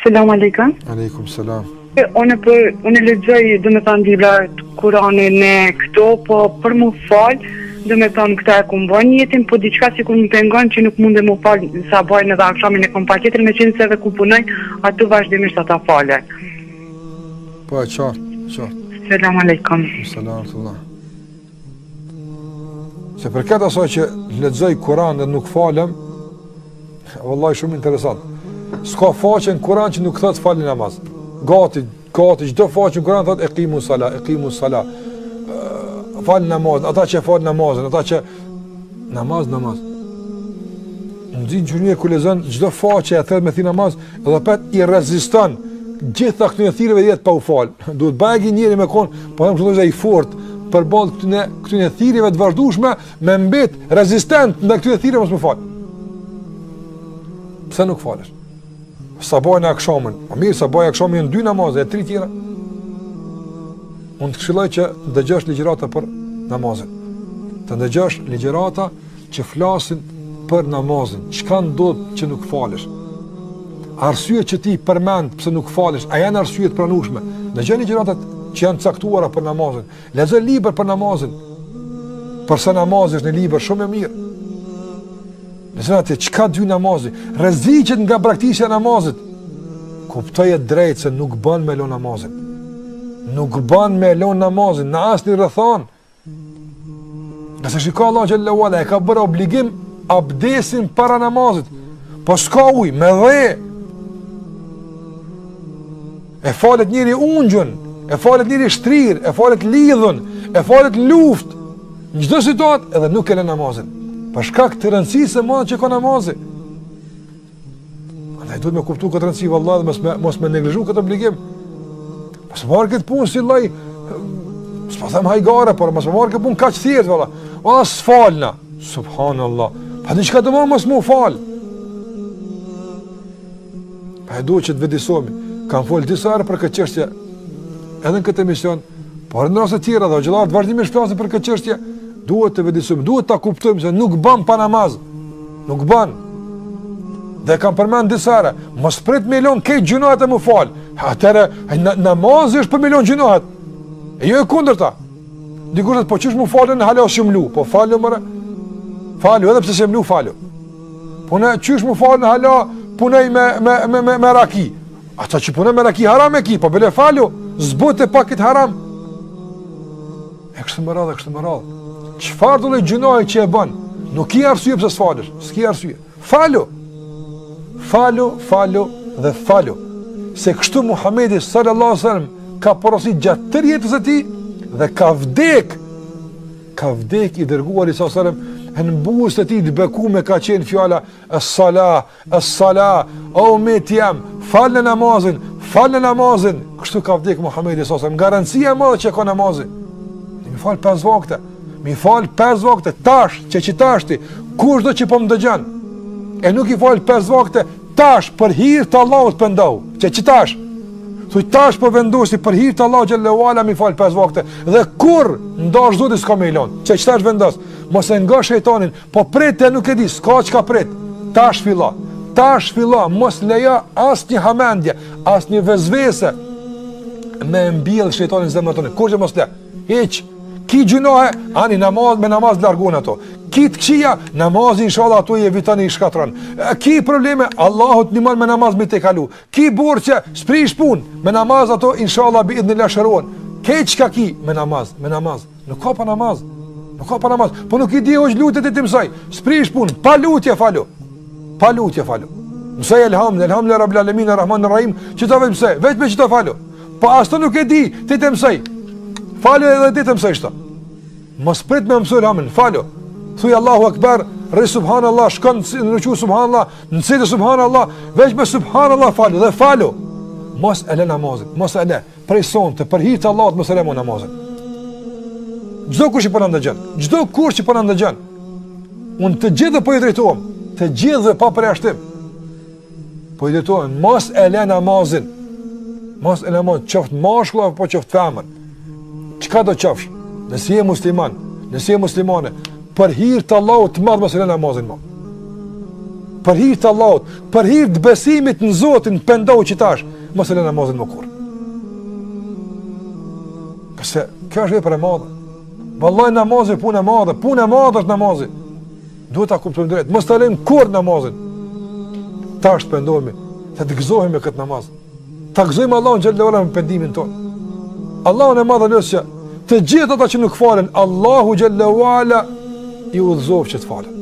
Selam aleikum. Aleikum selam. Unë lexoj domethënë libra të Kuranit në këto, po për më fal, domethënë këta e kum bën jetën, po diçka sikur më pengon që nuk mundem më fal sa bajnë edhe akshamin e kom paketën, me qenë se edhe ku punoj, aty vazhdimisht ata falen. Po e qartë. Selam aleikum. Selam tullah. Se përket asaj që lexoj Kur'an dhe nuk falem, vallahi shumë interesant. S'ka faqe në Kur'an që nuk thot falni namaz. Gati çdo faqe në Kur'an thot iqimus sala. Fal namaz, ata që fal namazin, ata që namaz. Ndin gjënia ku lezon çdo faqe e thot me thi namaz, edhe pat i reziston gjitha këtyre thirrjeve jetë pa u fal. Duhet bëjë njëri me kon, po them këtu është i fort përballë këtyre thirrjeve të vazhdueshme me mbet rezistent ndaj këtyre thirrjeve mos më fal. Pse nuk falesh? Sabajnë e akshamin. Mirë, sabajnë e akshamin në 2 namazë, e 3 tjera. Unë të këshilloj që të dëgjosh ligjërata për namazin. Të dëgjosh ligjërata që flasin për namazin. Çka ndodh që nuk falesh? Arsye që ti përmend pse nuk falesh, a janë arsye të pranueshme? Dëgjoj ligjëratat që janë caktuara për namazin. Lexo libër për namazin. Përse namazi është në libër shumë e mirë. Nëse çka dy namazi, rreziqet nga praktikja e namazit. Kuptoje drejt se nuk bën me lën namazin. Nuk bën me lën namazin në asnjë rrethon. Nëse shikoj Allah xhallahu ala e ka bërë obligim abdesin para namazit. Po s'ka ujë, me dhe. E falet njëri ungjën, e falet njëri shtrir, e falet lidhën, e falet luftë. Në çdo situatë edhe nuk e lën namazin. Për shkak të rëndësisë së madhe që ka namazi. Andaj duhet me kuptu këtë rëndësi vallahi dhe mos me neglizhu këtë obligim. Mos marr këtë punë si lloj, s'po them hajgare, por mos marr këtë punë kaq thjesht valla. Valla s'falna. Subhanallah. Pa diçka do mos më fal. Pa duhet që të vëdësohemi. Kam fol disa herë për këtë çështje edhe në këtë emision, por në raste të tjera do xhallar vazhdimisht flasim për këtë çështje. Duhet të vëdësojmë, duhet ta kuptojmë se nuk bën pa namaz. Nuk bën. Dhe kam përmend disa herë, mos prit me lon këtë gjunohat e më fal. Atëre namazi është për milion gjunohat. E jo e kundërta. Dikush po çish më falën hala shumë lu, po falë më. Falë edhe pse s'e mlu falë. Po na çish më falën hala punoj me raki. Ata që punoj me raki haram e ki, po bile falë, zbute pak këtë haram. E kështu më radhë. Çfarë do të gjinohet që e bën? Nuk i arsye pse s'falesh. S'ki arsye. Falu dhe falu. Se kështu Muhamedi sallallahu alaihi wasallam ka porosit gjatë tërë jetës së tij dhe ka vdek i dërguari sallallahu alaihi wasallam në buzën e tij të bekuar ka qenë fjala as-sala o ummeti jam, falë namazin. Kështu ka vdek Muhamedi sallallahu alaihi wasallam. Garancia e madhe që ka namazi. Mi fal 5 vakte. Mi fal 5 vakte tash, që tashti, kushdo që po më dëgjon. E nuk i fal 5 vakte tash për hir të Allahut pendohu. Që tash. Thuaj tash po vendosi për hir të Allahut xhallahu ala mi fal 5 vakte. Dhe kur ndash zoti s'ka më lën. Që tash vendos. Mos e nga shejtanin, po prit e nuk e di, s'ka çka prit. Tash fillo, mos lejo asnjë hamendje, asnjë vezvese me mbjell shejtanin zemrën tonë. Kur që mos le. Hiç. Ki gjunohe, ani me namaz largon ato. Ki të këqia, namazi inshallah ato i eviton i shkatron. Ki probleme, Allahu të ndihmon me namaz me te kalu. Ki burçe, sprish punë, me namaz ato inshallah bi idhnillah shërohen. Ke çka ki me namaz. Nuk ka pa namaz. Po nuk i di hoç lutet e ti mësoj. Sprish punë, pa lutje falu. Mësoj elhamdulillah rabbil alamin arrahmanir rahim, çto vetë mësoj, vetëm çto falu. Po as të nuk e di, ti të mësoj. Falu edhe ti të mësoj shto. Mos prit me mësoj elhamdulillah, falu. Thuaj Allahu Akbar, re subhanallah, shkon në ruku subhanallah, në sejtë subhanallah, veç me subhanallah falu dhe falu. Mos e lë namazin, mos e lë. Prej sonte, për hir të Allahut mos e lë namazin. Çdo kush që po na ndëgjon, unë të gjithë po i drejtohem, të gjithë pa përjashtim. Po i drejtohem, mos e lë namazin. Mos e lë qoftë mashkull apo qoftë femër. Çka do qofsh? Nëse je musliman, nëse je muslimane, për hir të Allahut të madh mos e lë namazin më. për hir të Allahut, për hir të besimit në Zotin, pendohu që tash, mos e lë namazin më kurrë. Përse kjo është vepër e madhe. Vallahi namazi punë e madhe, punë e madhe është namazi. Duhet ta kuptojmë drejt, mos ta lëmë kurrë namazin. Tash pendohemi, të gëzohemi me këtë namaz. Ta gëzojmë Allahun xhallahu ala me pendimin ton. Allahun e madh nëse të gjithë ata që nuk falen, Allahu xhallahu ala i udhëzoi që të falen.